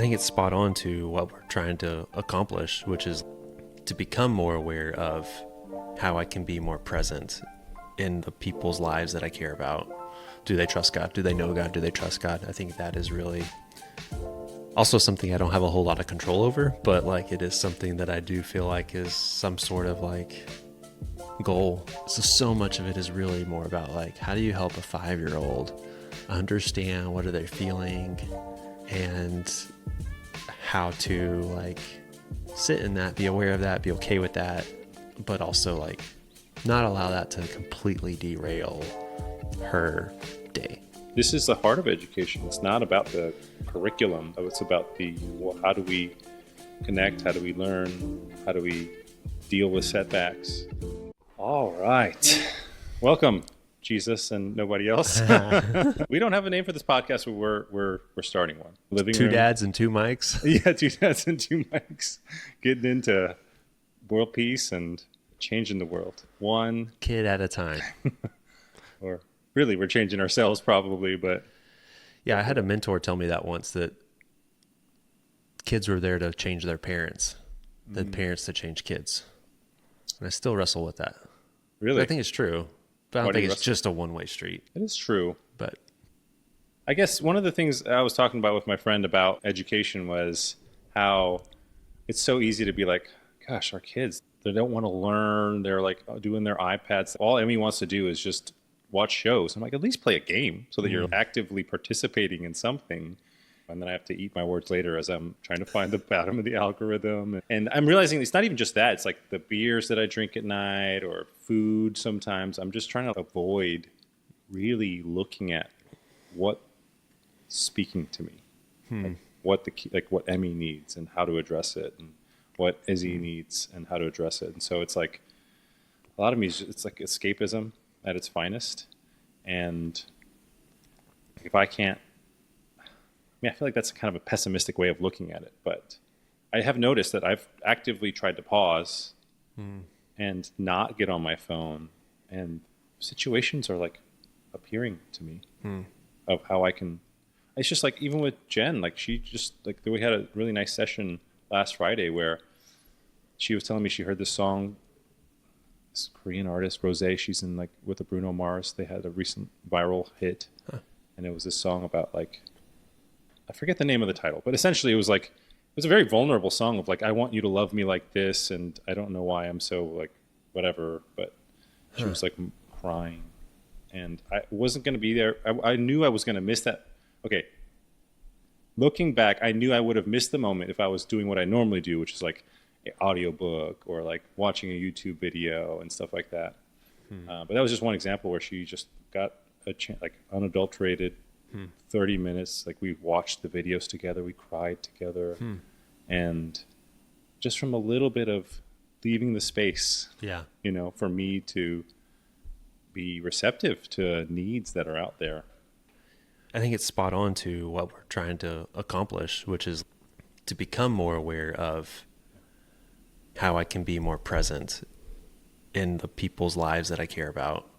I think it's spot on to what we're trying to accomplish, which is to become more aware of how I can be more present in the people's lives that I care about. Do they trust God? Do they know God? Do they trust God? I think that is really also something I don't have a whole lot of control over, but like it is something that I do feel like is some sort of like goal. So much of it is really more about like, how do you help a 5-year-old understand what are they feeling and how to like sit in that, be aware of that, be okay with that, but also like not allow that to completely derail her day. This is the heart of education. It's not about the curriculum. It's about how do we connect? How do we learn? How do we deal with setbacks? All right. Welcome, Jesus and nobody else. We don't have a name for this podcast, but we're starting one. Living Two room. dads and 2 mics. Yeah, 2 dads and 2 mics. Getting into world peace and changing the world. One kid at a time. Or really, we're changing ourselves probably, but... Yeah, I had a mentor tell me that once, that kids were there to change their parents, than parents to change kids. And I still wrestle with that. Really? I think it's true, but I don't think it's just a one-way street. It is true. But I guess one of the things I was talking about with my friend about education was how it's so easy to be like, gosh, our kids, they don't want to learn. They're like doing their iPads. All Emmy wants to do is just watch shows. I'm like, at least play a game so that you're actively participating in something. And then I have to eat my words later as I'm trying to find the bottom of the algorithm. And I'm realizing it's not even just that. It's like the beers that I drink at night or food sometimes. I'm just trying to avoid really looking at what's speaking to me. Like what Emmy needs and how to address it, and what Izzy needs and how to address it. And so it's like a lot of me, it's like escapism at its finest. And if I can't, I feel like that's kind of a pessimistic way of looking at it, but I have noticed that I've actively tried to pause and not get on my phone, and situations are like appearing to me of how I can. It's just like, even with Jen, like she just like, we had a really nice session last Friday where she was telling me she heard this song, this Korean artist, Rose, she's in like with the Bruno Mars. They had a recent viral hit, and it was this song about like, I forget the name of the title, but essentially it was a very vulnerable song of like, I want you to love me like this, and I don't know why I'm so like whatever, but she was like crying, and I wasn't going to be there. I knew I was going to miss that. Okay, looking back, I knew I would have missed the moment if I was doing what I normally do, which is like an audiobook or like watching a YouTube video and stuff like that. But that was just one example where she just got a like unadulterated 30 minutes. Like, we watched the videos together, we cried together, and just from a little bit of leaving the space, for me to be receptive to needs that are out there. I think it's spot on to what we're trying to accomplish, which is to become more aware of how I can be more present in the people's lives that I care about.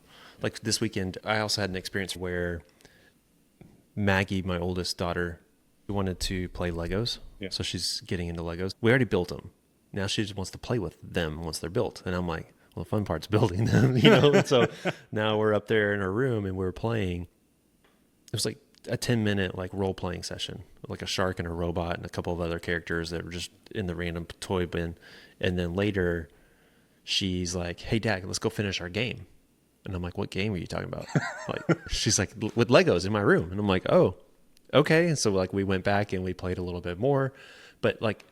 Like this weekend, I also had an experience where Maggie, my oldest daughter, wanted to play Legos. Yeah. So she's getting into Legos. We already built them. Now she just wants to play with them once they're built. And I'm like, well, the fun part's building them, And so now we're up there in our room and we're playing. It was like a 10-minute like role-playing session, like a shark and a robot and a couple of other characters that were just in the random toy bin. And then later she's like, hey, Dad, let's go finish our game. And I'm like, what game are you talking about? Like, she's like, with Legos in my room. And I'm like, oh, okay. And so like we went back and we played a little bit more. But like,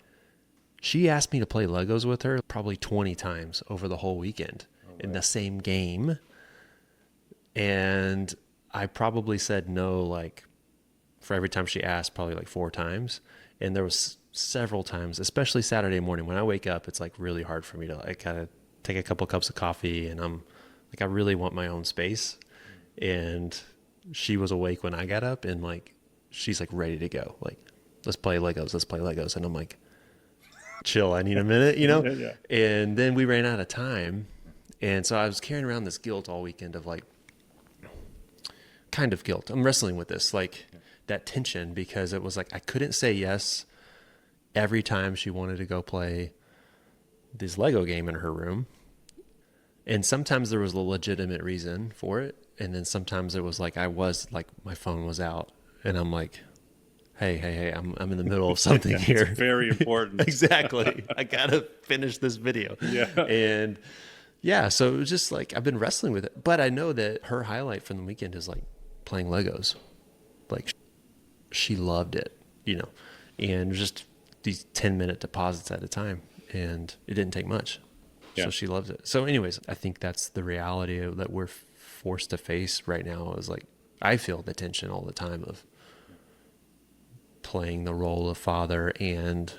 she asked me to play Legos with her probably 20 times over the whole weekend in the same game. And I probably said no, like for every time she asked, probably like 4 times. And there was several times, especially Saturday morning when I wake up, it's like really hard for me to like kind of take a couple cups of coffee, and I'm like, I really want my own space. And she was awake when I got up, and like, she's like ready to go. Like, let's play Legos. And I'm like, chill, I need a minute, Yeah. And then we ran out of time. And so I was carrying around this guilt all weekend of like, kind of guilt. I'm wrestling with this, like that tension, because it was like, I couldn't say yes every time she wanted to go play this Lego game in her room. And sometimes there was a legitimate reason for it. And then sometimes it was like, my phone was out and I'm like, hey, I'm in the middle of something here. It's very important. Exactly. I got to finish this video. Yeah. And yeah, so it was just like, I've been wrestling with it, but I know that her highlight from the weekend is like playing Legos. Like she loved it, and just these 10-minute deposits at a time. And it didn't take much. Yeah. So she loves it. So anyways, I think that's the reality that we're forced to face right now is like, I feel the tension all the time of playing the role of father and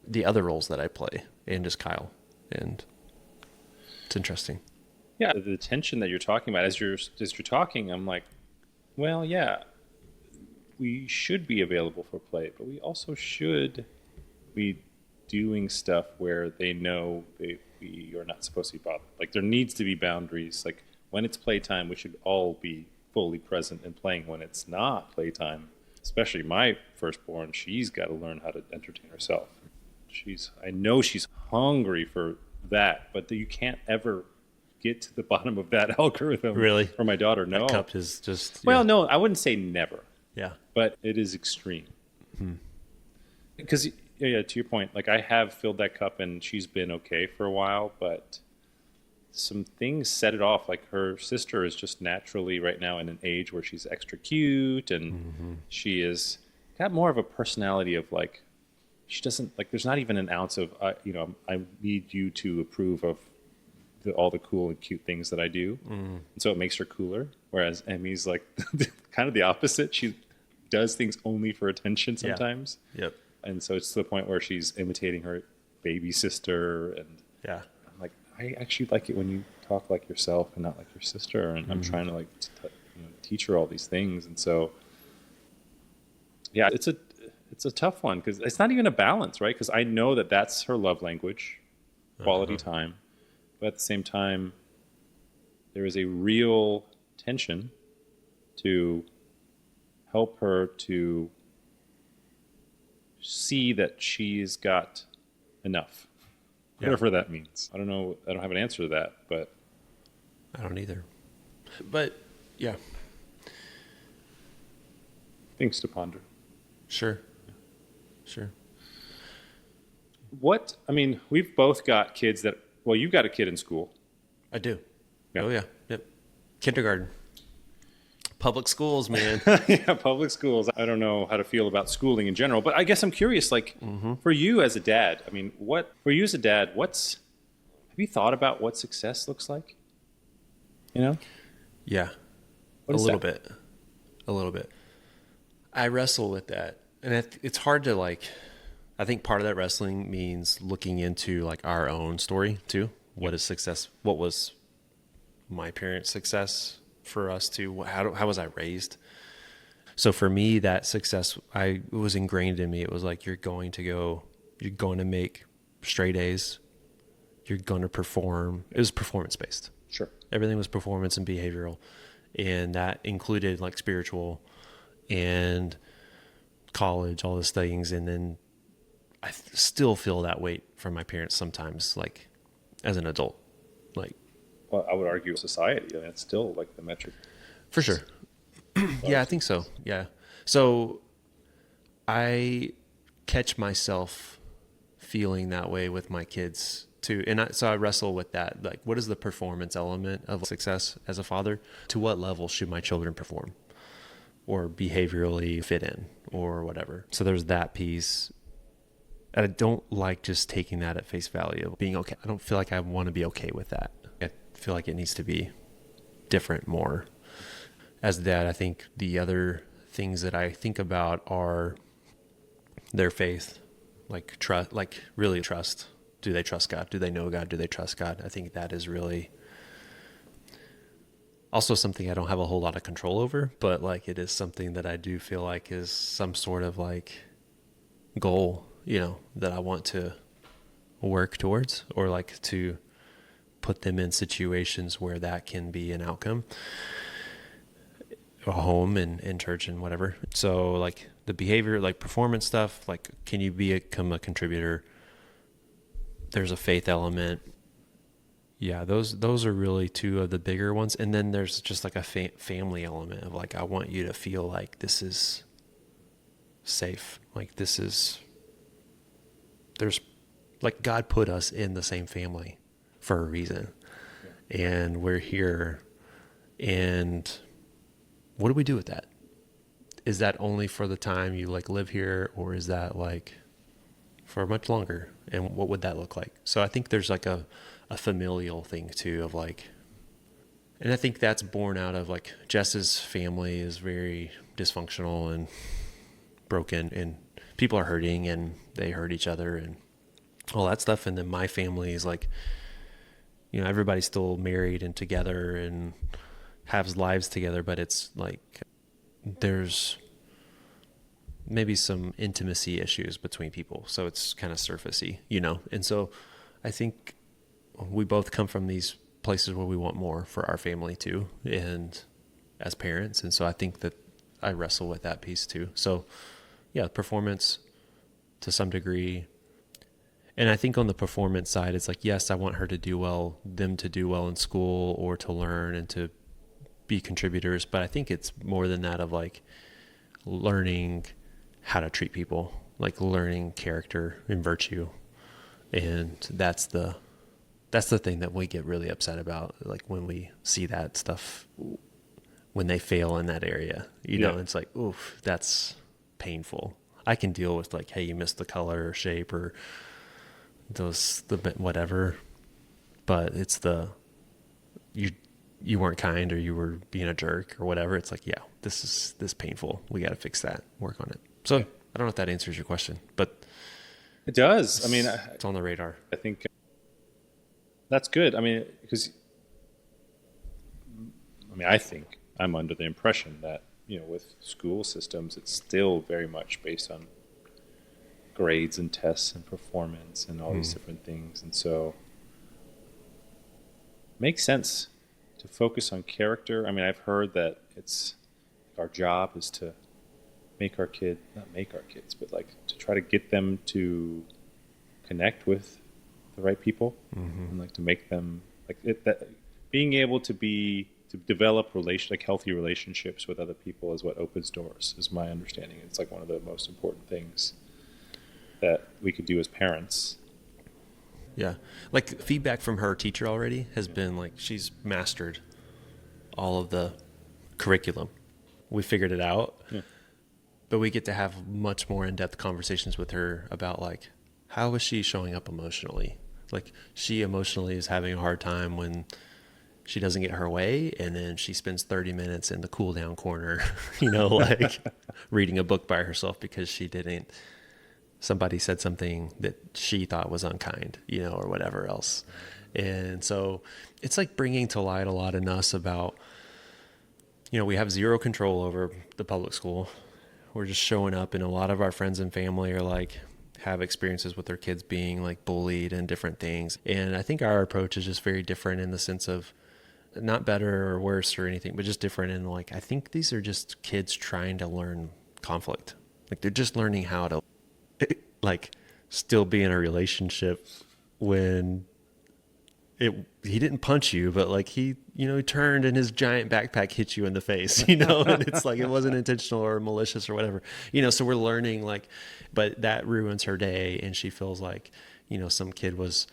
the other roles that I play and just Kyle. And it's interesting. Yeah. The tension that you're talking about as you're talking, I'm like, well, yeah, we should be available for play, but we also should be doing stuff where they know we are not supposed to be bothered. Like there needs to be boundaries. Like when it's playtime, we should all be fully present and playing. When it's not playtime, especially my firstborn, she's got to learn how to entertain herself. I know she's hungry for that, but you can't ever get to the bottom of that algorithm. Really? For my daughter, no. That cup is just... Well, no, I wouldn't say never. Yeah. But it is extreme. Because, to your point, like I have filled that cup and she's been okay for a while, but some things set it off. Like her sister is just naturally right now in an age where she's extra cute and she is got more of a personality of like, she doesn't like, there's not even an ounce of, I need you to approve of all the cool and cute things that I do. And so it makes her cooler. Whereas Emmy's like kind of the opposite. She does things only for attention sometimes. Yeah. Yep. And so it's to the point where she's imitating her baby sister. And yeah, I'm like, I actually like it when you talk like yourself and not like your sister. And I'm trying to like teach her all these things. And so, yeah, it's a tough one because it's not even a balance, right? Because I know that that's her love language, quality time. But at the same time, there is a real tension to help her to see that she's got enough, whatever that means. I don't know. I don't have an answer to that, but I don't either. But yeah, things to ponder. Sure. We've both got kids that. Well, you've got a kid in school. I do. Yeah. Oh yeah. Yep. Kindergarten. Public schools, man. Yeah, public schools. I don't know how to feel about schooling in general, but I guess I'm curious, like, for you as a dad, have you thought about what success looks like? Yeah. A little bit. I wrestle with that. And it's hard to I think part of that wrestling means looking into like our own story too. What is success? What was my parents' success for us too? How was I raised? So for me, that success, it was ingrained in me. It was like, you're going to make straight A's. You're going to perform. It was performance based. Sure. Everything was performance and behavioral. And that included like spiritual and college, all those things. And then I still feel that weight from my parents sometimes, like as an adult, like. Well, I would argue society. That's still like the metric. For sure. Yeah, I think so. Yeah. So I catch myself feeling that way with my kids too. And so I wrestle with that. Like, what is the performance element of success as a father? To what level should my children perform or behaviorally fit in or whatever? So there's that piece. I don't like just taking that at face value, being okay. I don't feel like I want to be okay with that. I feel like it needs to be different more. As a dad, I think the other things that I think about are their faith, like trust, like really trust. Do they trust God? Do they know God? Do they trust God? I think that is really also something I don't have a whole lot of control over, but like it is something that I do feel like is some sort of like goal, that I want to work towards, or like to put them in situations where that can be an outcome, a home and church and whatever. So like the behavior, like performance stuff, like can you become a contributor? There's a faith element. Yeah, those are really two of the bigger ones. And then there's just like a family element of like, I want you to feel like this is safe. Like there's like God put us in the same family for a reason. Yeah. And we're here. And what do we do with that? Is that only for the time you like live here, or is that like for much longer? And what would that look like? So I think there's like a familial thing too of like, and I think that's born out of like Jess's family is very dysfunctional and broken, and people are hurting and they hurt each other and all that stuff. And then my family is like, you know, everybody's still married and together and has lives together, but it's like there's maybe some intimacy issues between people. So it's kind of surfacey, you know? And so I think we both come from these places where we want more for our family too, and as parents. And so I think that I wrestle with that piece too. So yeah, performance to some degree. And I think on the performance side, it's like, yes, I want her to do well, them to do well in school or to learn and to be contributors. But I think it's more than that of like learning how to treat people, like learning character and virtue. And that's the thing that we get really upset about. Like when we see that stuff, when they fail in that area, you know, it's like, oof, that's painful. I can deal with like, hey, you missed the color or shape or the whatever, but it's you weren't kind or you were being a jerk or whatever. It's like, yeah, this is painful. We got to fix that, work on it. So I don't know if that answers your question, but it does. I mean, it's on the radar. I think that's good. I mean, I think I'm under the impression that, you know, with school systems, it's still very much based on grades and tests and performance and all these different things. And so it makes sense to focus on character. I mean, I've heard that it's our job is to not make our kids, but like to try to get them to connect with the right people and like to make them like being able to develop healthy relationships with other people is what opens doors, is my understanding. It's like one of the most important things that we could do as parents. Yeah. Like feedback from her teacher already has been like, she's mastered all of the curriculum. We figured it out, but we get to have much more in-depth conversations with her about like, how is she showing up emotionally? Like she emotionally is having a hard time when she doesn't get her way. And then she spends 30 minutes in the cool down corner, you know, like reading a book by herself because somebody said something that she thought was unkind, you know, or whatever else. And so it's like bringing to light a lot in us about, you know, we have zero control over the public school. We're just showing up, and a lot of our friends and family are like, have experiences with their kids being like bullied and different things. And I think our approach is just very different in the sense of not better or worse or anything, but just different. And like, I think these are just kids trying to learn conflict. Like they're just learning how to like still be in a relationship when he didn't punch you, but like he turned and his giant backpack hit you in the face, you know, and it's like, it wasn't intentional or malicious or whatever, you know, so we're learning like, but that ruins her day. And she feels like, you know, some kid was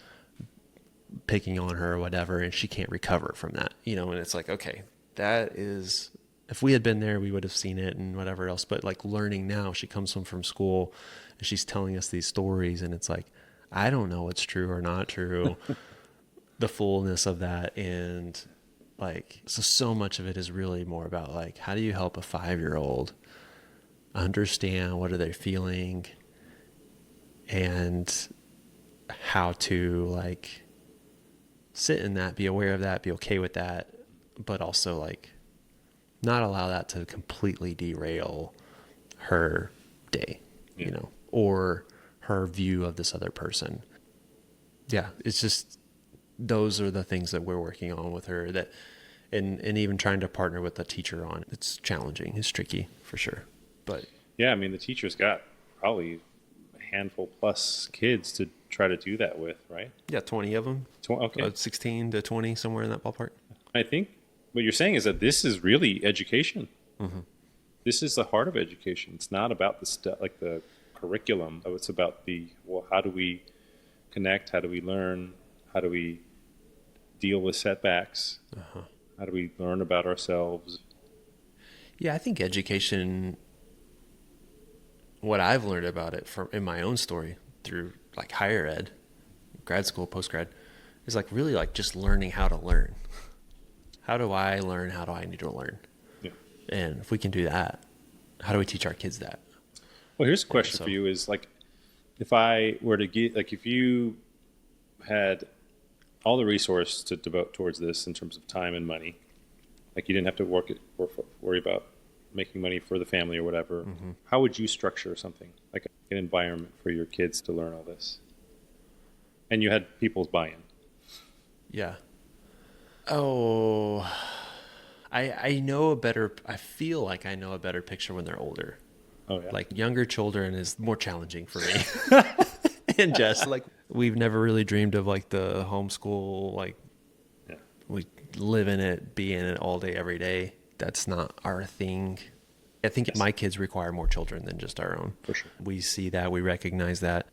picking on her or whatever, and she can't recover from that, you know, and it's like, okay, that is, if we had been there, we would have seen it and whatever else. But like learning now, she comes home from school and she's telling us these stories, and it's like, I don't know what's true or not true, the fullness of that. And like, so much of it is really more about like, how do you help a 5-year-old understand what are they feeling and how to like sit in that, be aware of that, be okay with that, but also like not allow that to completely derail her day, you know, or her view of this other person. Yeah, it's just, those are the things that we're working on with her, that, and even trying to partner with the teacher on. It's challenging. It's tricky for sure. But Yeah, I mean, the teacher's got probably a handful plus kids to try to do that with, right? Yeah, 20 of them, Okay. 16 to 20, somewhere in that ballpark. I think what you're saying is that this is really education. Mm-hmm. This is the heart of education. It's not about the stuff like the curriculum. It's about well, how do we connect? How do we learn? How do we deal with setbacks? Uh-huh. How do we learn about ourselves? Yeah, I think education, what I've learned about it from in my own story through like higher ed, grad school, post grad, is like really like just learning how to learn. How do I learn? How do I need to learn? Yeah. And if we can do that, how do we teach our kids that? Well, here's a question for you: is like, if I were to get like, if you had all the resource to devote towards this in terms of time and money, like you didn't have to worry about making money for the family or whatever, Mm-hmm. how would you structure something like an environment for your kids to learn all this? And you had people's buy-in. Yeah. Oh, I know a better, I feel like I know a better picture when they're older. Oh yeah. Like younger children is more challenging for me. And just like, we've never really dreamed of like the homeschool, like Yeah. we live in it, be in it all day, every day. That's not our thing. I think my kids require more children than just our own. For sure. We see that, we recognize that.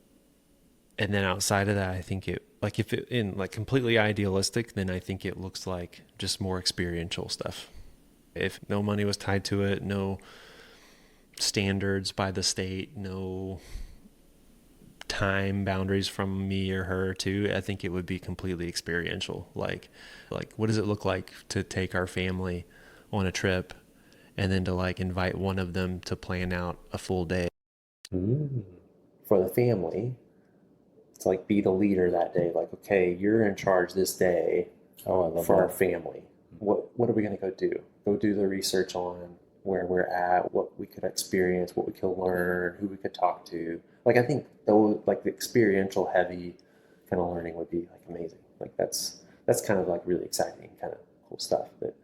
And then outside of that, I think it, like if it in like completely idealistic, then I think it looks like just more experiential stuff. If no money was tied to it, no standards by the state, no time boundaries from me or her too, I think it would be completely experiential. Like what does it look like to take our family on a trip and then to like invite one of them to plan out a full day for the family, to like be the leader that day. Like, okay, you're in charge this day for our family. What are we going to go do? Go do the research on where we're at, what we could experience, what we could learn, who we could talk to. Like, I think those, like the experiential heavy kind of learning would be like amazing. Like that's kind of like really exciting, kind of cool stuff that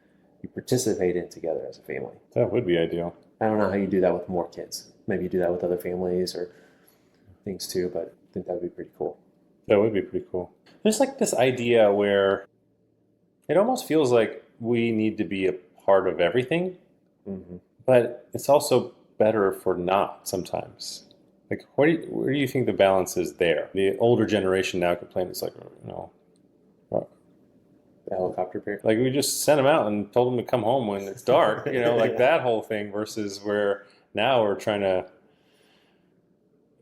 you participate in together as a family. That would be ideal. I don't know how you do that with more kids. Maybe you do that with other families or things too, but I think that would be pretty cool. That would be pretty cool. There's like this idea where it almost feels like we need to be a part of everything, Mm-hmm. but it's also better for not sometimes. Like, where do you think the balance is there? The older generation now complain, it's like, The helicopter parent. like we just sent them out and told them to come home when it's dark, like Yeah. that whole thing versus where now we're trying to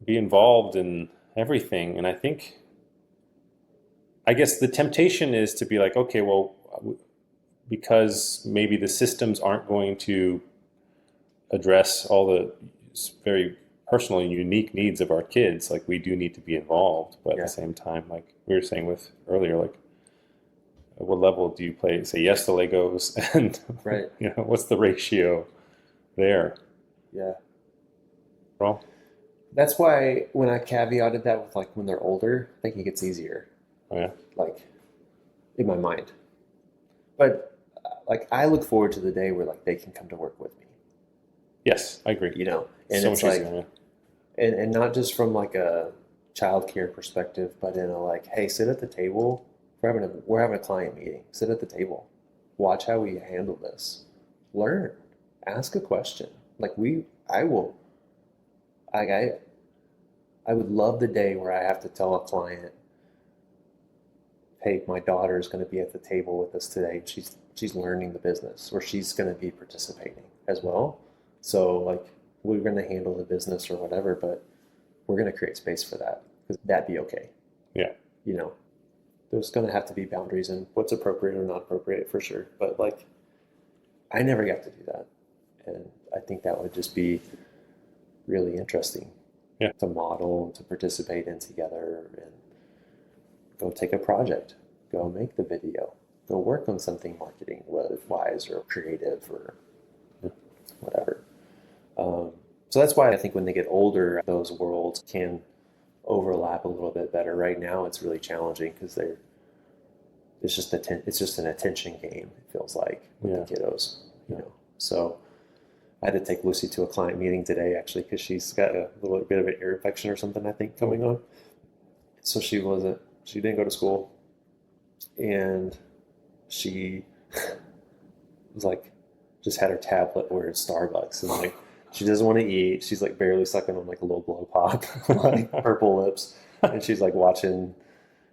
be involved in everything. And I guess the temptation is to be like, okay, well, because maybe the systems aren't going to address all the very personal and unique needs of our kids, like we do need to be involved. But at the same time, like we were saying with earlier, like at what level do you say yes to Legos and Right. What's the ratio there? Yeah. Well, That's why when I caveated that with like when they're older, I think it gets easier. oh yeah. Like in my mind. But like I look forward to the day where like they can come to work with me. Yes, I agree. And so it's much like, easier, and not just from like a childcare perspective, but in a like, hey, sit at the table. We're having a client meeting. Sit at the table. Watch how we handle this. Learn. Ask a question. Like I will. Like I would love the day where I have to tell a client, hey, my daughter is going to be at the table with us today. She's learning the business, or she's going to be participating as well. So like we're going to handle the business or whatever, but we're going to create space for that because that'd be okay. Yeah. There's going to have to be boundaries in what's appropriate or not appropriate for sure. But like, I never got to do that, and I think that would just be really interesting. Yeah. To model and to participate in together and go take a project, go make the video, go work on something marketing wise or creative or whatever. So that's why I think when they get older, those worlds can overlap a little bit better. Right now, it's really challenging because it's just an attention game. It feels like with the kiddos, So I had to take Lucy to a client meeting today, actually, because she's got a little bit of an ear infection or something, I think, coming on. So she didn't go to school. And she was like, just had her tablet where it's Starbucks. And like, she doesn't want to eat. She's like barely sucking on like a little blow pop, like purple lips. And she's like watching,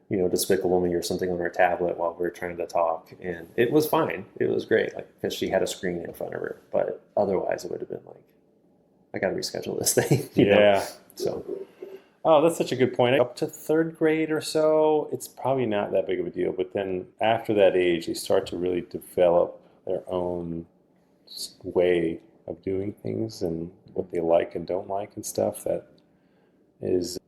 Despicable Me or something on her tablet while we're trying to talk. And it was fine. It was great, like, because she had a screen in front of her. But otherwise, it would have been like, I got to reschedule this thing. You know? So, Oh, that's such a good point. Up to third grade or so, it's probably not that big of a deal. But then after that age, they start to really develop their own way of doing things and what they like and don't like and stuff that is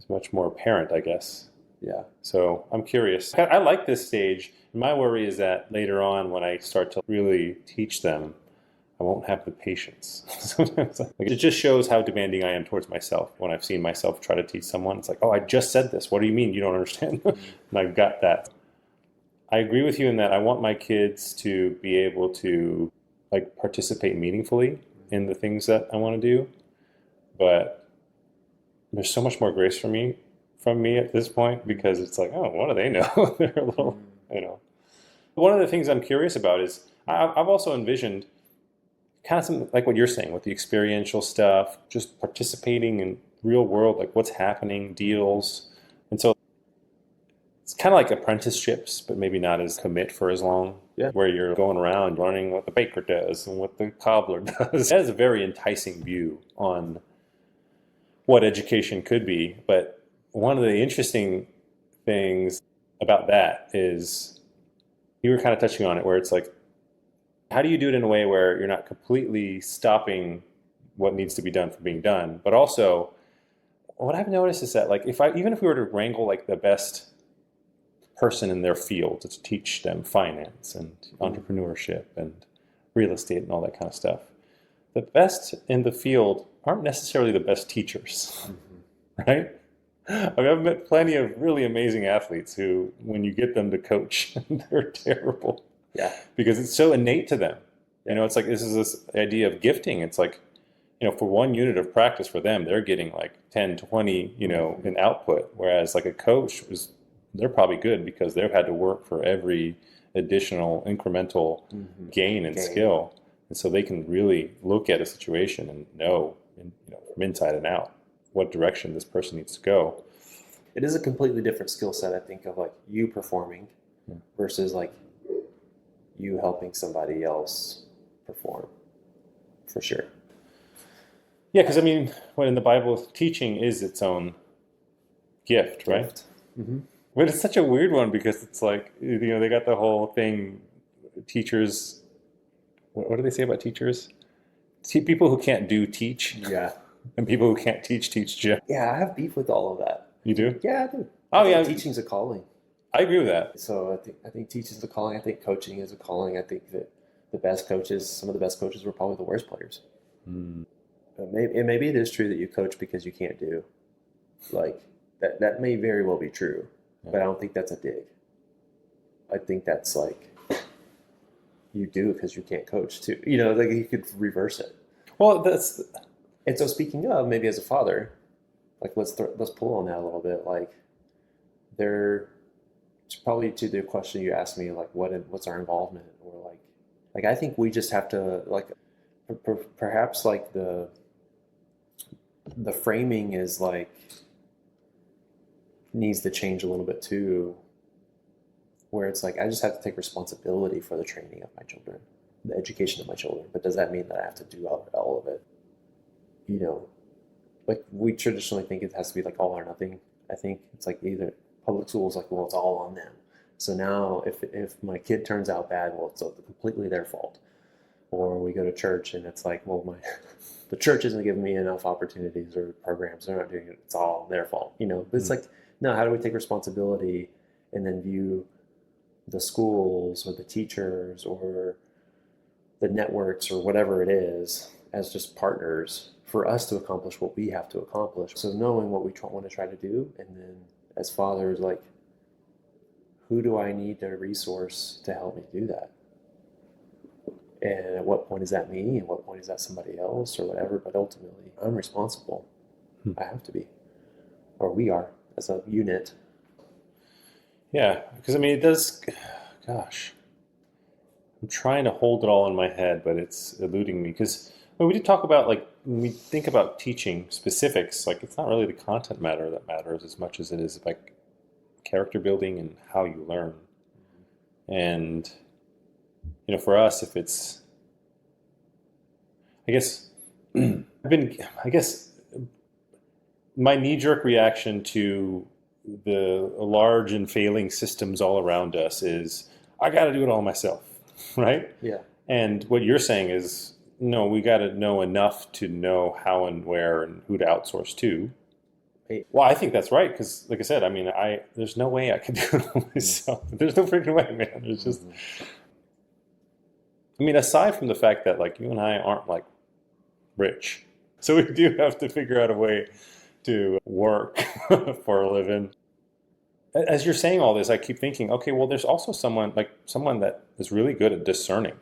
much more apparent, I guess. yeah. So I'm curious. I like this stage. My worry is that later on, when I start to really teach them, I won't have the patience. Sometimes it just shows how demanding I am towards myself. When I've seen myself try to teach someone, it's like, oh, I just said this. What do you mean you don't understand? And I've got that. I agree with you in that I want my kids to be able to like participate meaningfully in the things that I want to do. But there's so much more grace from me at this point, because it's like, oh, what do they know? They're a little, One of the things I'm curious about is I've also envisioned kind of something like what you're saying with the experiential stuff, just participating in real world, like what's happening, deals. And so it's kind of like apprenticeships, but maybe not as commit for as long. Yeah. Where you're going around learning what the baker does and what the cobbler does. That is a very enticing view on what education could be. But one of the interesting things about that is you were kind of touching on it, where it's like, how do you do it in a way where you're not completely stopping what needs to be done from being done? But also, what I've noticed is that, like, even if we were to wrangle like the best person in their field to teach them finance and entrepreneurship and real estate and all that kind of stuff, the best in the field aren't necessarily the best teachers, right? I mean, I've met plenty of really amazing athletes who, when you get them to coach, they're terrible. Yeah. Because it's so innate to them. It's like, this is this idea of gifting. It's like, for one unit of practice for them, they're getting like 10, 20, in output. Whereas like a coach they're probably good because they've had to work for every additional incremental gain and skill. And so they can really look at a situation and know, from inside and out what direction this person needs to go. It is a completely different skill set, I think, of like you performing versus like you helping somebody else perform, for sure. Yeah, because I mean, what in the Bible, teaching is its own gift, right? Mm-hmm. But it's such a weird one because it's like, they got the whole thing, teachers, what do they say about teachers? People who can't do teach. Yeah. And people who can't teach. Yeah, I have beef with all of that. You do? Yeah, I do. Oh, yeah. Teaching's a calling. I agree with that. So I think teaching's a calling. I think coaching is a calling. I think that some of the best coaches were probably the worst players. Maybe it is true that you coach because you can't do. Like, that may very well be true, but I don't think that's a dig. I think that's like, you do because you can't coach too. Like you could reverse it. Well, And so speaking of, maybe as a father, like let's pull on that a little bit. Like it's probably to the question you asked me, like what's our involvement, or like I think we just have to like perhaps like the framing is like needs to change a little bit too, where it's like I just have to take responsibility for the training of my children, the education of my children. But does that mean that I have to do all of it? Like we traditionally think it has to be like all or nothing. I think it's like either public school is like, well, it's all on them. So now if my kid turns out bad, well, it's completely their fault. Or we go to church and it's like, well, the church isn't giving me enough opportunities or programs. They're not doing it. It's all their fault. But it's like, no, how do we take responsibility and then view the schools or the teachers or the networks or whatever it is as just partners for us to accomplish what we have to accomplish. So knowing what we want to try to do, and then as fathers, like, who do I need to resource to help me do that? And at what point is that me? And what point is that somebody else or whatever? But ultimately, I'm responsible. I have to be, or we are as a unit. Yeah, because I mean, it does. Gosh, I'm trying to hold it all in my head, but it's eluding me. Because we did talk about, like, when we think about teaching specifics, like it's not really the content matter that matters as much as it is like character building and how you learn. And for us, if it's, I guess, I guess, my knee-jerk reaction to the large and failing systems all around us is, I got to do it all myself, right? Yeah. And what you're saying is, no, we got to know enough to know how and where and who to outsource to. Right. Well, I think that's right because, like I said, I mean, there's no way I could do it all myself. There's no freaking way, man. There's just, I mean, aside from the fact that, like, you and I aren't like rich, so we do have to figure out a way to work for a living. As you're saying all this, I keep thinking, okay, well, there's also someone that is really good at discerning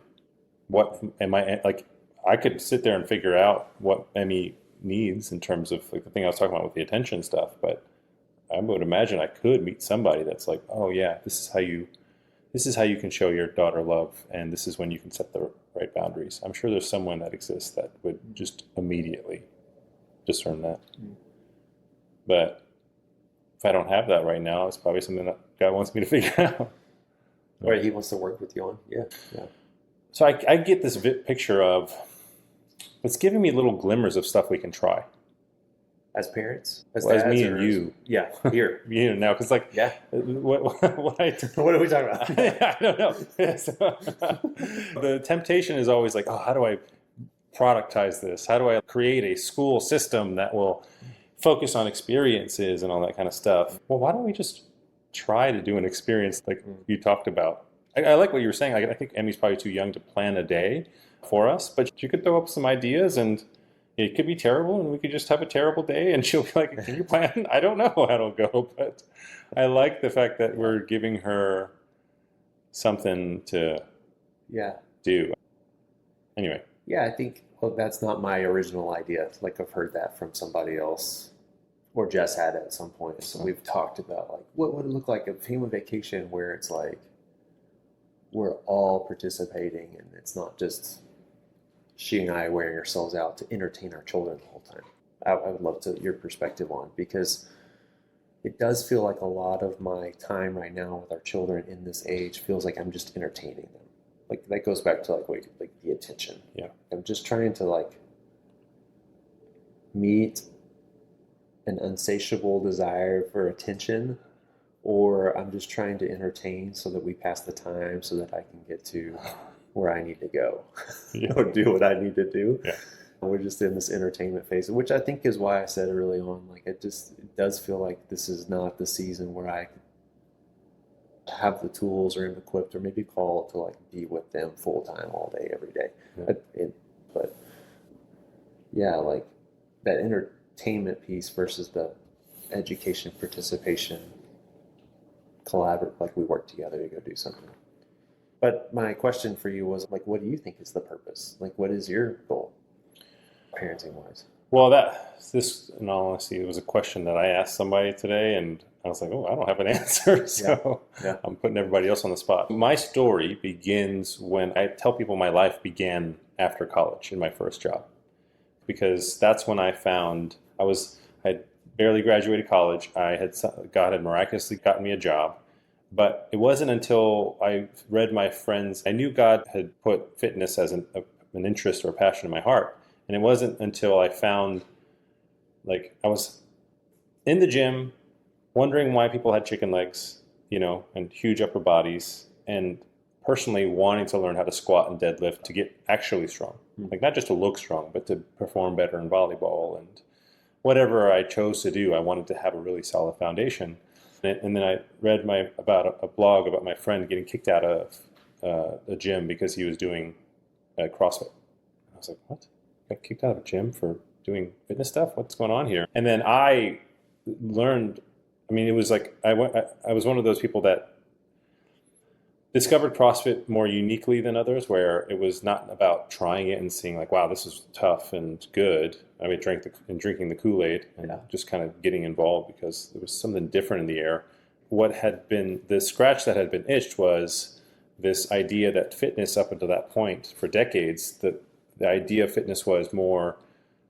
what am I like. I could sit there and figure out what Emmy needs in terms of, like, the thing I was talking about with the attention stuff, but I would imagine I could meet somebody that's like, oh yeah, this is how you can show your daughter love, and this is when you can set the right boundaries. I'm sure there's someone that exists that would just immediately discern that. But if I don't have that right now, it's probably something that God wants me to figure out. Or he wants to work with you on. Yeah. Yeah. So I get this picture of, it's giving me little glimmers of stuff we can try. As parents? As me and you. Yeah, here. Now, because, like, yeah. What what are we talking about? I don't know. The temptation is always like, oh, how do I productize this? How do I create a school system that will focus on experiences and all that kind of stuff? Well, why don't we just try to do an experience like you talked about? I like what you were saying. I think Emmy's probably too young to plan a day for us, but you could throw up some ideas, and it could be terrible, and we could just have a terrible day, and she'll be like, can you plan? I don't know how it'll go, but I like the fact that we're giving her something to do. Anyway. Yeah, I think, well, that's not my original idea. Like, I've heard that from somebody else, or Jess had it at some point. So we've talked about, like, what would it look like a family vacation where it's like we're all participating, and it's not just she and I wearing ourselves out to entertain our children the whole time. I would love to your perspective on, because it does feel like a lot of my time right now with our children in this age feels like I'm just entertaining them. Like, that goes back to like the attention. Yeah. I'm just trying to, like, meet an insatiable desire for attention, or I'm just trying to entertain so that we pass the time so that I can get to where I need to go or do what I need to do. Yeah. We're just in this entertainment phase, which I think is why I said early on, like, it does feel like this is not the season where I have the tools or am equipped or maybe called to, like, be with them full time all day, every day. Yeah. But yeah, like, that entertainment piece versus the education, participation, collaborate, like, we work together to go do something. But my question for you was, like, what do you think is the purpose? Like, what is your goal, parenting wise? Well, this, in all honesty, it was a question that I asked somebody today, and I was like, oh, I don't have an answer. So Yeah. I'm putting everybody else on the spot. My story begins when I tell people my life began after college in my first job, because that's when I found I had barely graduated college. God had miraculously gotten me a job. But it wasn't until I read my friends, I knew God had put fitness as an interest or a passion in my heart. And it wasn't until I found, like, I was in the gym wondering why people had chicken legs, and huge upper bodies, and personally wanting to learn how to squat and deadlift to get actually strong. Like, not just to look strong, but to perform better in volleyball and whatever I chose to do. I wanted to have a really solid foundation. And then I read about a blog about my friend getting kicked out of a gym because he was doing CrossFit. I was like, what? Got kicked out of a gym for doing fitness stuff? What's going on here? And then I learned, I mean, it was like I was one of those people that discovered CrossFit more uniquely than others, where it was not about trying it and seeing like, wow, this is tough and good. I mean, drinking the Kool-Aid and just kind of getting involved because there was something different in the air. What had been the scratch that had been itched was this idea that fitness up until that point for decades, the idea of fitness was more,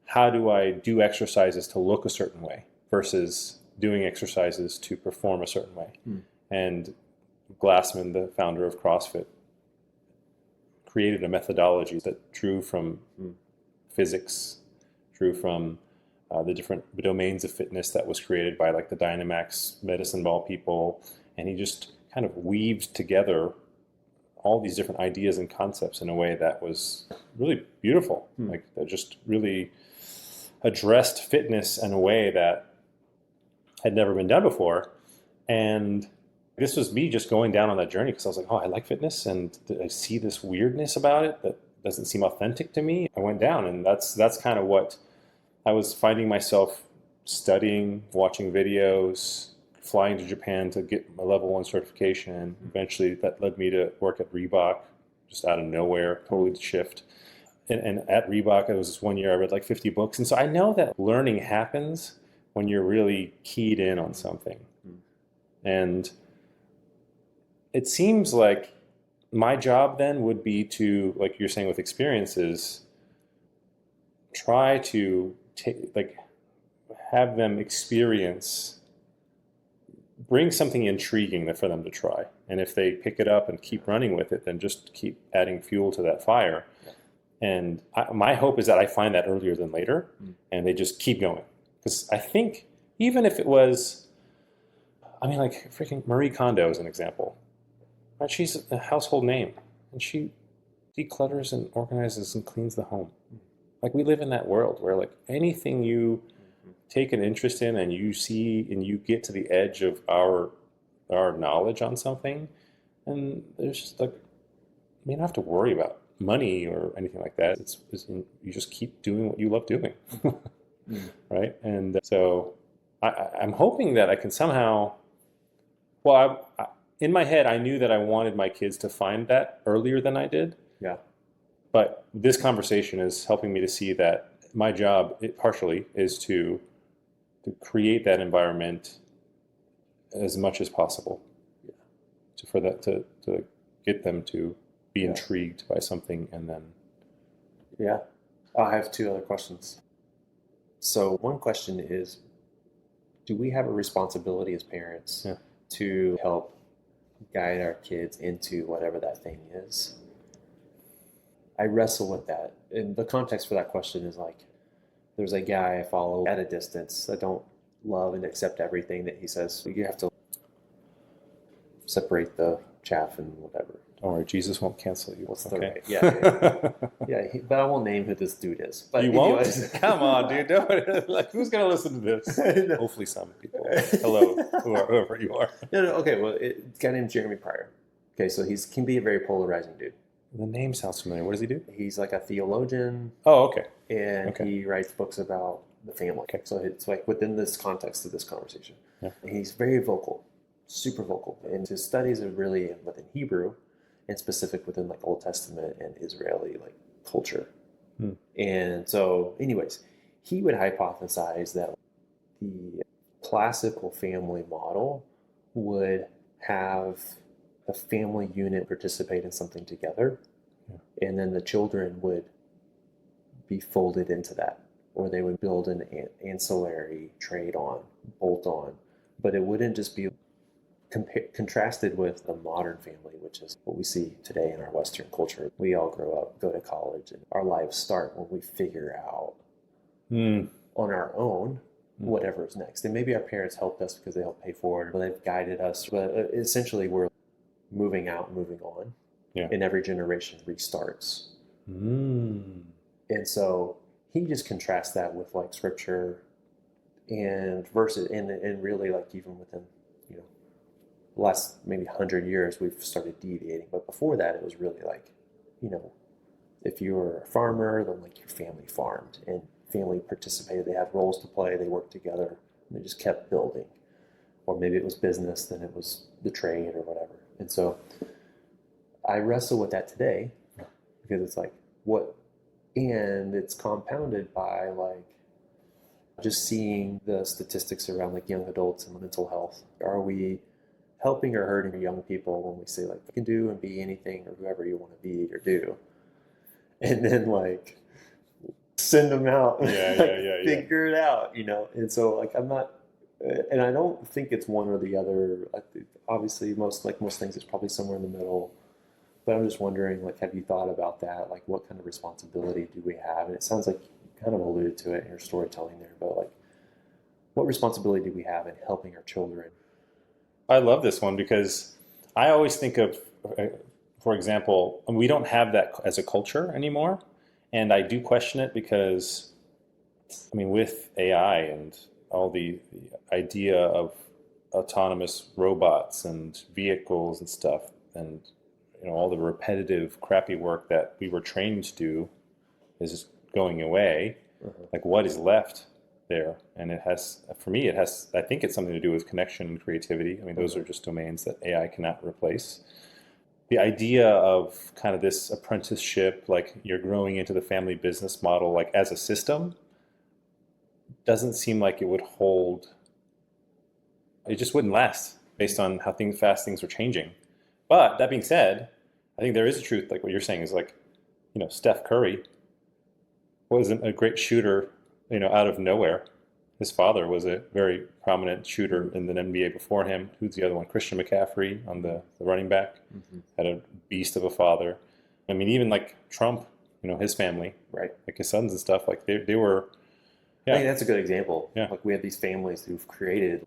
how do I do exercises to look a certain way versus doing exercises to perform a certain way. And Glassman, the founder of CrossFit, created a methodology that drew from physics, drew from the different domains of fitness that was created by like the Dynamax medicine ball people. And he just kind of weaved together all these different ideas and concepts in a way that was really beautiful. Like that just really addressed fitness in a way that had never been done before. And this was me just going down on that journey because I was like, oh, I like fitness and I see this weirdness about it that doesn't seem authentic to me. I went down, and that's kind of what I was finding myself studying, watching videos, flying to Japan to get my level 1 certification. Eventually that led me to work at Reebok, just out of nowhere, totally shift. And at Reebok, it was this 1 year I read like 50 books. And so I know that learning happens when you're really keyed in on something. And it seems like my job then would be to, like you're saying with experiences, try to have them experience, bring something intriguing for them to try. And if they pick it up and keep running with it, then just keep adding fuel to that fire. And my hope is that I find that earlier than later, and they just keep going. Because I think even if it was, I mean, like freaking Marie Kondo is an example. Right? She's a household name, and she declutters and organizes and cleans the home. Like we live in that world where like anything you take an interest in and you see and you get to the edge of our knowledge on something, and there's just like, you don't have to worry about money or anything like that. It's you just keep doing what you love doing. Right? And so I'm hoping that I can somehow, well, in my head, I knew that I wanted my kids to find that earlier than I did. Yeah. But this conversation is helping me to see that my job, partially, is to create that environment as much as possible. Yeah. To get them to be intrigued by something, and then. Yeah. I have 2 other questions. So one question is, do we have a responsibility as parents to help guide our kids into whatever that thing is? I wrestle with that. And the context for that question is like, there's a guy I follow at a distance. I don't love and accept everything that he says. You have to separate the chaff and whatever. Don't worry, Jesus won't cancel you. What's the right? Yeah. But I won't name who this dude is. But you won't? Come on, dude. Like, who's going to listen to this? No. Hopefully some people. Hello, whoever you are. No, okay. Well, a guy named Jeremy Pryor. Okay, so he can be a very polarizing dude. The name sounds familiar. What does he do? He's like a theologian. Oh, okay. And he writes books about the family. Okay. So it's like within this context of this conversation. Yeah. And he's very vocal, super vocal. And his studies are really within Hebrew and specific within like Old Testament and Israeli like culture. And so anyways, he would hypothesize that the classical family model would have a family unit participate in something together, and then the children would be folded into that, or they would build an ancillary trade on, bolt on, but it wouldn't just be contrasted with the modern family, which is what we see today in our Western culture. We all grow up, go to college, and our lives start when we figure out on our own whatever is next. And maybe our parents helped us because they helped pay for it, or they've guided us, but essentially we're moving out, moving on, and every generation restarts. And so he just contrasts that with like scripture and verses, and really like even within the last maybe 100 years we've started deviating, but before that it was really like, if you were a farmer, then like your family farmed and family participated, they had roles to play, they worked together, and they just kept building. Or maybe it was business, then it was the trade or whatever. And so I wrestle with that today because it's like, what, and it's compounded by like just seeing the statistics around like young adults and mental health. Are we helping or hurting young people when we say like you can do and be anything or whoever you want to be or do, and then like send them out, figure it out, And so like I'm not, and I don't think it's one or the other. I think obviously most things it's probably somewhere in the middle. But I'm just wondering, like, have you thought about that? Like, what kind of responsibility do we have? And it sounds like you kind of alluded to it in your storytelling there, but like, what responsibility do we have in helping our children? I love this one because I always think of, for example, we don't have that as a culture anymore. And I do question it because, I mean, with AI and all the idea of autonomous robots and vehicles and stuff, and all the repetitive, crappy work that we were trained to do is just going away. Like, what is left there? And it has, for me, I think it's something to do with connection and creativity. I mean, those are just domains that AI cannot replace. The idea of kind of this apprenticeship, like you're growing into the family business model, like as a system, doesn't seem like it would hold. It just wouldn't last based on how fast things are changing. But that being said, I think there is a truth, like what you're saying is like, Steph Curry wasn't a great shooter, out of nowhere. His father was a very prominent shooter in the NBA before him. Who's the other one? Christian McCaffrey on the running back. Had a beast of a father. I mean, even like Trump, his family, right? Like his sons and stuff, like they were. Yeah. I think that's a good example. Yeah. Like we have these families who've created,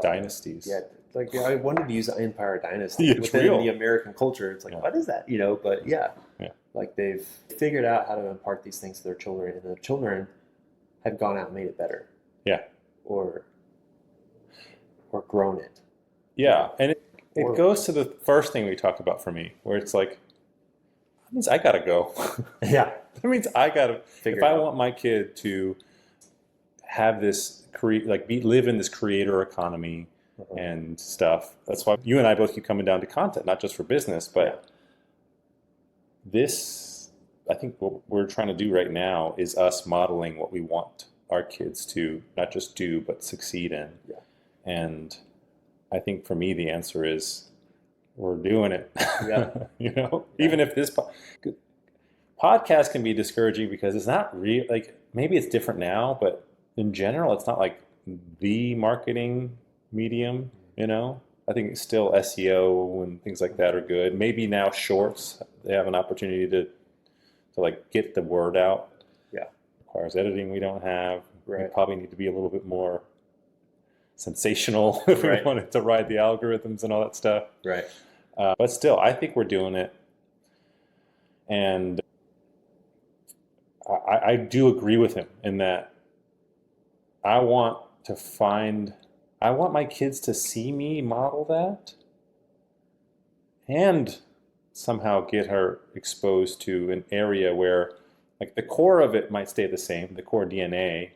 dynasties. Yeah. Like I wanted to use Empire Dynasty It's within real. the American culture. It's like, what is that? But yeah. Like they've figured out how to impart these things to their children, and the children have gone out and made it better. Yeah. Or grown it. Yeah. And it goes to the first thing we talked about for me, where it's like, that means I gotta go. Yeah. That means I gotta figure. If I want my kid to have this live in this creator economy and stuff, that's why you and I both keep coming down to content, not just for business, but this, I think what we're trying to do right now is us modeling what we want our kids to not just do, but succeed in. Yeah. And I think for me, the answer is we're doing it. Yeah. Even if this podcast can be discouraging because it's not real, like maybe it's different now, but in general, it's not like the marketing medium, I think it's still SEO and things like that are good. Maybe now shorts, they have an opportunity to like get the word out. Yeah. Requires editing we don't have. Right. We probably need to be a little bit more sensational if we wanted to ride the algorithms and all that stuff. Right. But still, I think we're doing it. And I do agree with him in that I want my kids to see me model that and somehow get her exposed to an area where like the core of it might stay the same, the core DNA.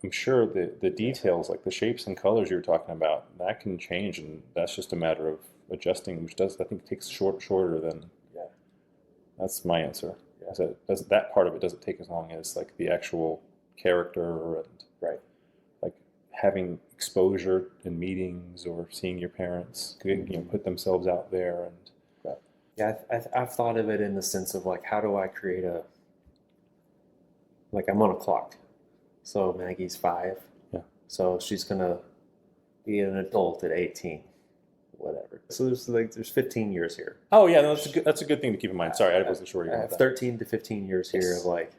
I'm sure the details, like the shapes and colors you were talking about, that can change, and that's just a matter of adjusting, which I think takes shorter than. Yeah. That's my answer. Yeah. So that part of it doesn't take as long as like the actual character and like having exposure in meetings or seeing your parents, put themselves out there and. Yeah, I've thought of it in the sense of like, how do I create I'm on a clock. So Maggie's 5. Yeah. So she's going to be an adult at 18, whatever. So there's 15 years here. Oh yeah, no, that's a good thing to keep in mind. Sorry, I wasn't sure you I have 13 to 15 years here of like,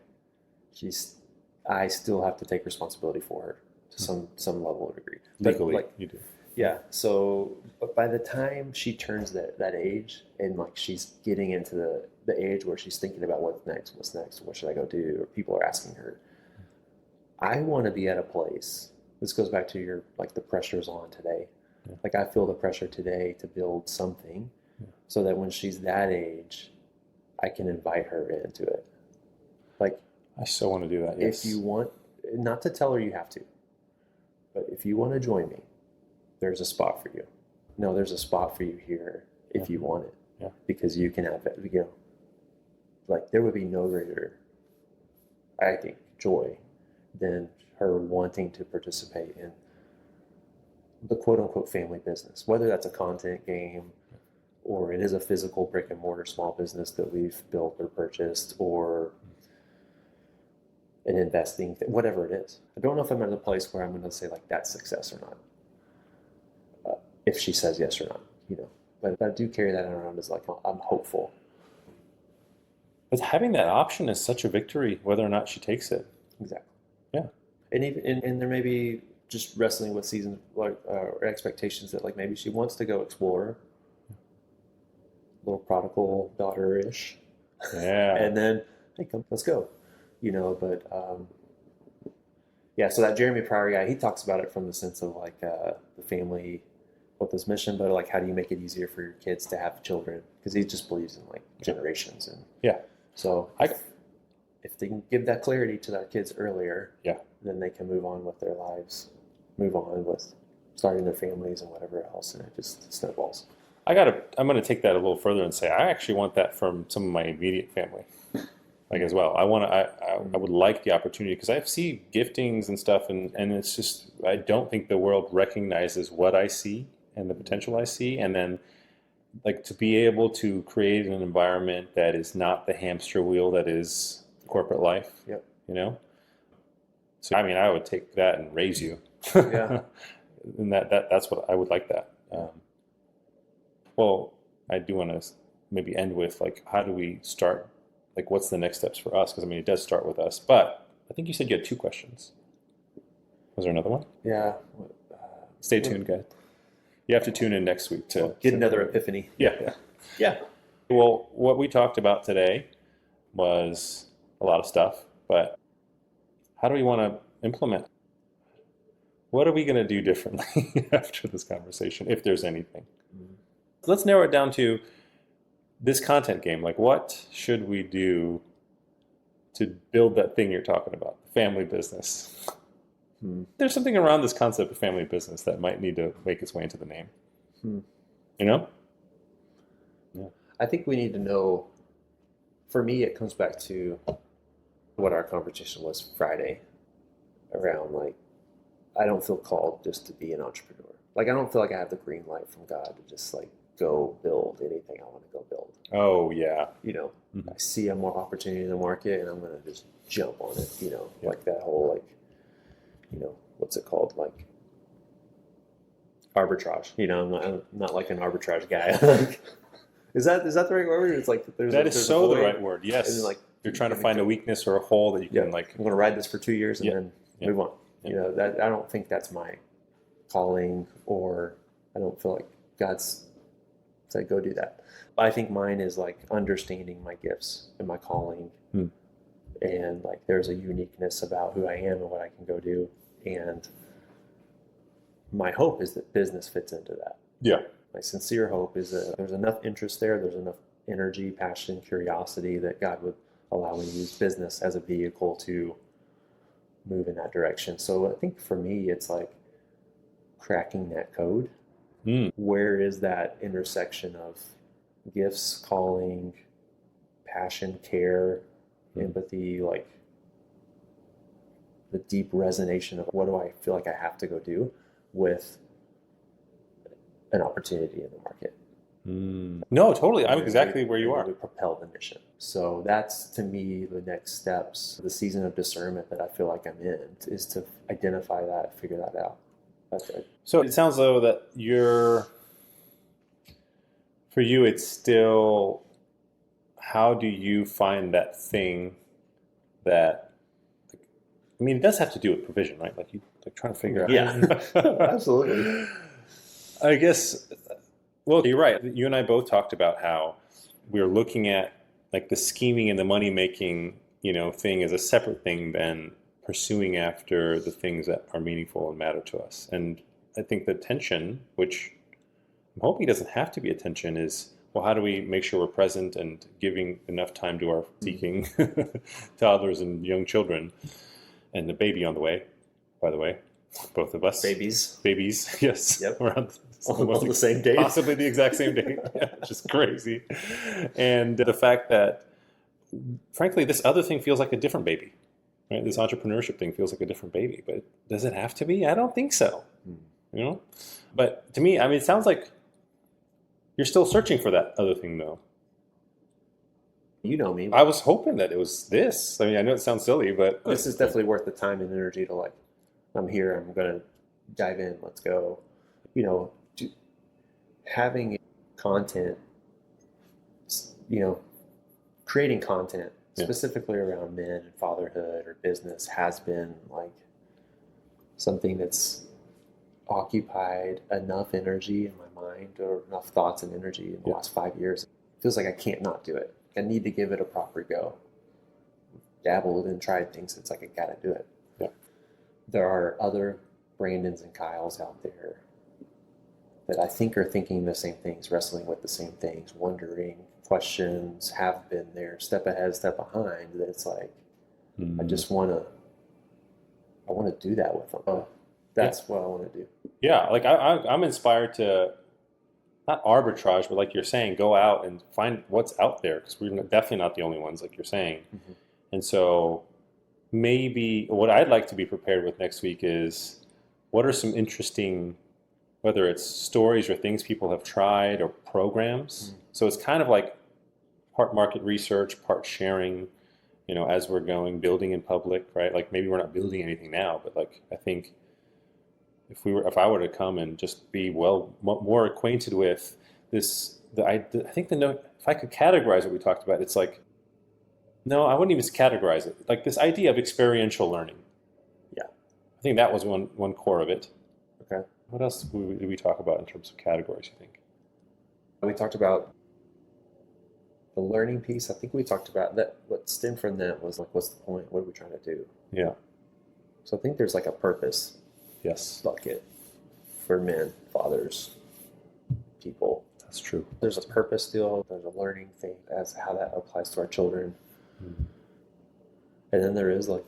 I still have to take responsibility for her to some level of degree. Legally, you do. Yeah. So, but by the time she turns that age, and like she's getting into the age where she's thinking about what's next, what should I go do, or people are asking her, I want to be at a place. This goes back to your like the pressure's on today. Yeah. Like I feel the pressure today to build something, so that when she's that age, I can invite her into it. Like I so want to do that. Yes. If you want, not to tell her you have to, but if you want to join me, there's a spot for you. No, there's a spot for you here if you want it. Yeah. Because you can have it, like there would be no greater, I think, joy than her wanting to participate in the quote unquote family business, whether that's a content game or it is a physical brick and mortar small business that we've built or purchased, or an investing thing, whatever it is. I don't know if I'm at a place where I'm going to say like that's success or not. If she says yes or not, but I do carry that around as like, I'm hopeful. But having that option is such a victory, whether or not she takes it. Exactly. Yeah. And even and there may be just wrestling with season or expectations that like maybe she wants to go explore, little prodigal daughter-ish. Yeah. And then, hey, come, let's go. But yeah. So that Jeremy Pryor guy, he talks about it from the sense of like the family, both this mission, but like how do you make it easier for your kids to have children? Because he just believes in like generations and yeah. So if they can give that clarity to their kids earlier, then they can move on with their lives, move on with starting their families and whatever else, and it just snowballs. I'm going to take that a little further and say I actually want that from some of my immediate family, like as well. I would like the opportunity because I see giftings and stuff, and it's just I don't think the world recognizes what I see and the potential I see, and then like to be able to create an environment that is not the hamster wheel that is corporate life. Yep. So I mean, I would take that and raise you. Yeah. And that's what I would like that. Well, I do want to maybe end with like, how do we start? Like, what's the next steps for us? Because I mean, it does start with us. But I think you said you had 2 questions. Was there another one? Yeah. Stay tuned, guys. You have to tune in next week to get another epiphany. Yeah. Yeah. Well, what we talked about today was a lot of stuff, but how do we want to implement? What are we going to do differently after this conversation, if there's anything? Let's narrow it down to this content game. Like, what should we do to build that thing you're talking about, family business? There's something around this concept of family business that might need to make its way into the name. Yeah. I think we need to know, for me, it comes back to what our conversation was Friday around, like, I don't feel called just to be an entrepreneur. Like, I don't feel like I have the green light from God to just, like, go build anything I want to go build. Oh, yeah. I see a more opportunity in the market, and I'm going to just jump on it, like that whole, like, what's it called? Like arbitrage. I'm not like an arbitrage guy. Is that the right word? It's like there's the right word. Yes. And like you're trying to find a weakness or a hole that you can like. I'm going to ride this for 2 years and then move on. That I don't think that's my calling, or I don't feel like God's said go do that. I think mine is like understanding my gifts and my calling. And like there's a uniqueness about who I am and what I can go do. And my hope is that business fits into that. Yeah. My sincere hope is that there's enough interest there, there's enough energy, passion, curiosity that God would allow me to use business as a vehicle to move in that direction. So I think for me, it's like cracking that code. Where is that intersection of gifts, calling, passion, care, empathy, like the deep resonation of what do I feel like I have to go do with an opportunity in the market. No, totally. I'm exactly where you are. We propel the mission. So that's, to me, the next steps, the season of discernment that I feel like I'm in, is to identify that, figure that out. That's right. So it sounds though that for you, it's still, how do you find that thing that, I mean, it does have to do with provision, right? Like you trying to figure out. Yeah, absolutely. I guess, well, you're right. You and I both talked about how we're looking at like the scheming and the money making, thing as a separate thing than pursuing after the things that are meaningful and matter to us. And I think the tension, which I'm hoping doesn't have to be a tension, is, well, how do we make sure we're present and giving enough time to our seeking toddlers and young children and the baby on the way, by the way, both of us. Babies. Yes. Yep. Around on the same day. Possibly the exact same day. Yeah, which is crazy. And the fact that, frankly, this other thing feels like a different baby. Right? This entrepreneurship thing feels like a different baby. But does it have to be? I don't think so. You know? But to me, I mean, it sounds like you're still searching for that other thing, though. You know me. I was hoping that it was this. I mean, I know it sounds silly, but This is definitely worth the time and energy to like, I'm here, I'm going to dive in, let's go. You know, having content, you know, creating content specifically around men and fatherhood or business has been like something that's occupied enough energy in my mind, or enough thoughts and energy in the last 5 years. It feels like I can't not do it. I need to give it a proper go. Dabbled and tried things. It's like I gotta do it. Yeah. There are other Brandons and Kyles out there that I think are thinking the same things, wrestling with the same things, wondering, questions, have been there, step ahead, step behind. That it's like I just want to do that with them. That's what I want to do. Yeah, like I'm inspired to not arbitrage, but like you're saying, go out and find what's out there, because we're definitely not the only ones, like you're saying. And so maybe what I'd like to be prepared with next week is what are some interesting, whether it's stories or things people have tried or programs. So it's kind of like part market research, part sharing, you know, as we're going, building in public, right? Like maybe we're not building anything now, but like I think if I were to come and just be more acquainted with this, I think if I could categorize what we talked about, it's like, no, I wouldn't even categorize it. Like this idea of experiential learning. Yeah. I think that was one core of it. Okay. What else did we talk about in terms of categories, you think? We talked about the learning piece. I think we talked about that. What stemmed from that was like, what's the point? What are we trying to do? Yeah. So I think there's like a purpose bucket for men, fathers, people. That's true. There's a purpose deal. There's a learning thing as how that applies to our children. And then there is like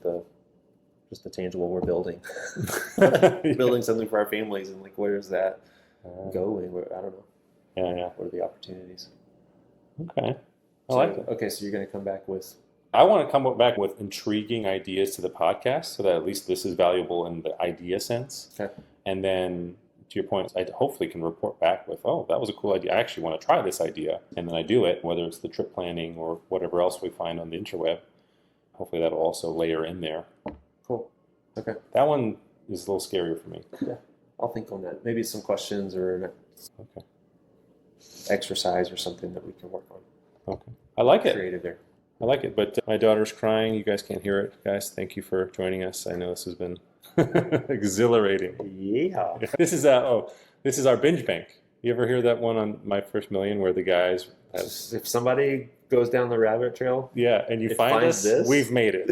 just the tangible we're building. Building something for our families, and like where does that go? And I don't know. Yeah. What are the opportunities? Okay. I like it. Okay, so you're going to come back with... I want to come back with intriguing ideas to the podcast so that at least this is valuable in the idea sense. Okay. And then, to your point, I hopefully can report back with, oh, that was a cool idea. I actually want to try this idea. And then I do it, whether it's the trip planning or whatever else we find on the interweb. Hopefully that'll also layer in there. Cool. Okay. That one is a little scarier for me. Yeah. I'll think on that. Maybe some questions or an Okay. exercise or something that we can work on. Okay. I like it. Creative there. I like it, but my daughter's crying. You guys can't hear it. Guys, thank you for joining us. I know this has been exhilarating. Yeah. This is our binge bank. You ever hear that one on My First Million where the guys... If somebody goes down the rabbit trail... Yeah, and you find us, this. we've made it.